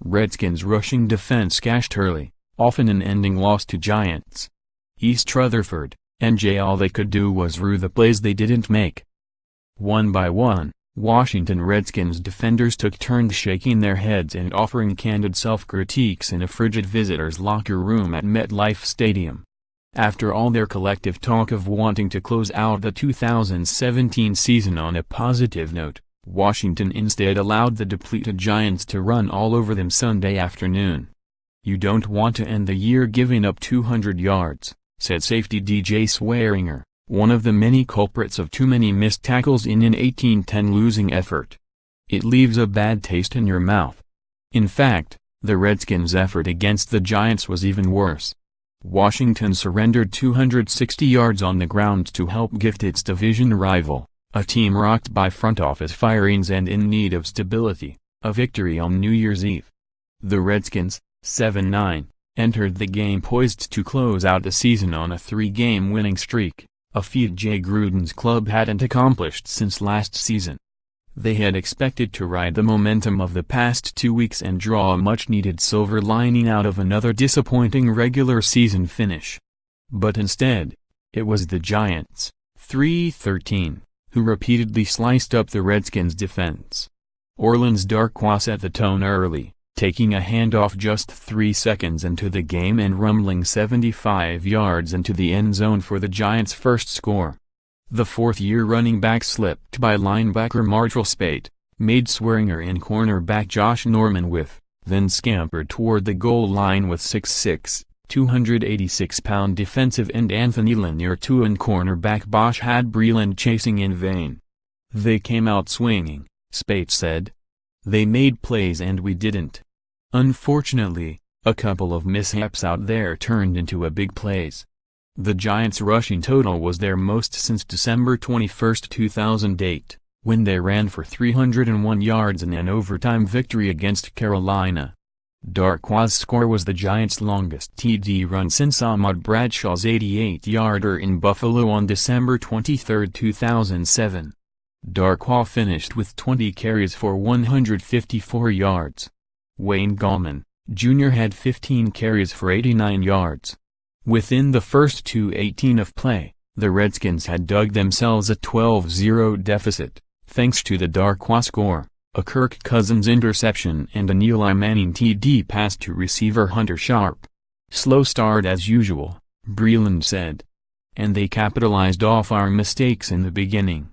Redskins rushing defense gashed early, often an ending loss to Giants. East Rutherford, NJ. All they could do was rue the plays they didn't make. One by one, Washington Redskins defenders took turns shaking their heads and offering candid self-critiques in a frigid visitor's locker room at MetLife Stadium. After all their collective talk of wanting to close out the 2017 season on a positive note, Washington instead allowed the depleted Giants to run all over them Sunday afternoon. "You don't want to end the year giving up 200 yards, said safety DJ Swearinger, one of the many culprits of too many missed tackles in an 18-10 losing effort. It leaves a bad taste in your mouth." In fact, the Redskins' effort against the Giants was even worse. Washington surrendered 260 yards on the ground to help gift its division rival, a team rocked by front office firings and in need of stability, a victory on New Year's Eve. The Redskins, 7-9, entered the game poised to close out the season on a 3-game winning streak, a feat Jay Gruden's club hadn't accomplished since last season. They had expected to ride the momentum of the past 2 weeks and draw a much-needed silver lining out of another disappointing regular season finish. But instead, it was the Giants, 3-13, who repeatedly sliced up the Redskins' defense. Orleans Darkwa set the tone early, taking a handoff just 3 seconds into the game and rumbling 75 yards into the end zone for the Giants' first score. The fourth-year running back slipped by linebacker Marshall Spate, made Swearinger and cornerback Josh Norman whiff, then scampered toward the goal line with 6'6", 286-pound defensive end Anthony Lanier and cornerback Bosch had Breland chasing in vain. "They came out swinging," Spate said. "They made plays and we didn't. Unfortunately, a couple of mishaps out there turned into a big plays." The Giants' rushing total was their most since December 21, 2008, when they ran for 301 yards in an overtime victory against Carolina. Darkwa's score was the Giants' longest TD run since Ahmad Bradshaw's 88-yarder in Buffalo on December 23, 2007. Darkwa finished with 20 carries for 154 yards. Wayne Gallman, Jr. had 15 carries for 89 yards. Within the first 2:18 of play, the Redskins had dug themselves a 12-0 deficit, thanks to the Darkwa score, a Kirk Cousins interception and an Eli Manning TD pass to receiver Hunter Sharp. "Slow start as usual," Breland said. "And they capitalized off our mistakes in the beginning.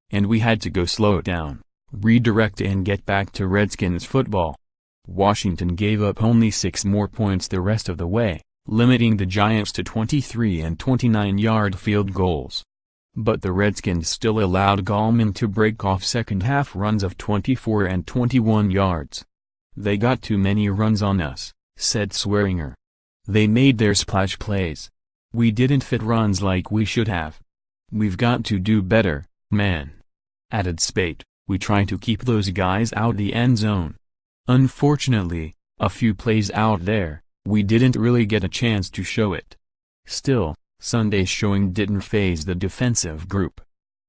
And we had to go slow down, redirect and get back to Redskins football." Washington gave up only 6 more points the rest of the way, limiting the Giants to 23 and 29-yard field goals. But the Redskins still allowed Gallman to break off second-half runs of 24 and 21 yards. "They got too many runs on us," said Swearinger. "They made their splash plays. We didn't fit runs like we should have. We've got to do better, man," added Spate. "We try to keep those guys out the end zone. Unfortunately, a few plays out there, we didn't really get a chance to show it." Still, Sunday's showing didn't faze the defensive group.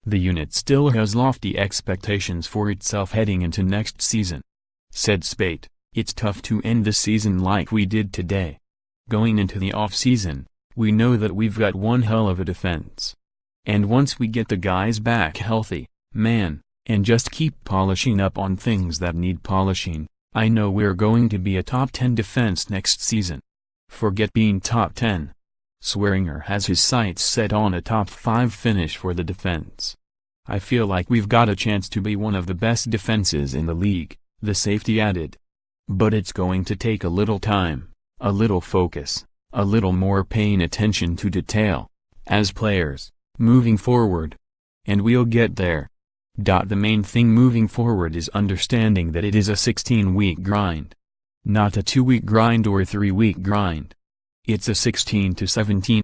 The unit still has lofty expectations for itself heading into next season. Said Spate, "It's tough to end the season like we did today. Going into the off-season, we know that we've got one hell of a defense. And once we get the guys back healthy, man, and just keep polishing up on things that need polishing, I know we're going to be a top 10 defense next season. Forget being top 10. Swearinger has his sights set on a top 5 finish for the defense. "I feel like we've got a chance to be one of the best defenses in the league," the safety added. "But it's going to take a little time, a little focus, a little more paying attention to detail, as players, moving forward. And we'll get there. The main thing moving forward is understanding that it is a 16-week grind. Not a 2-week grind or a 3-week grind. It's a 16 to 17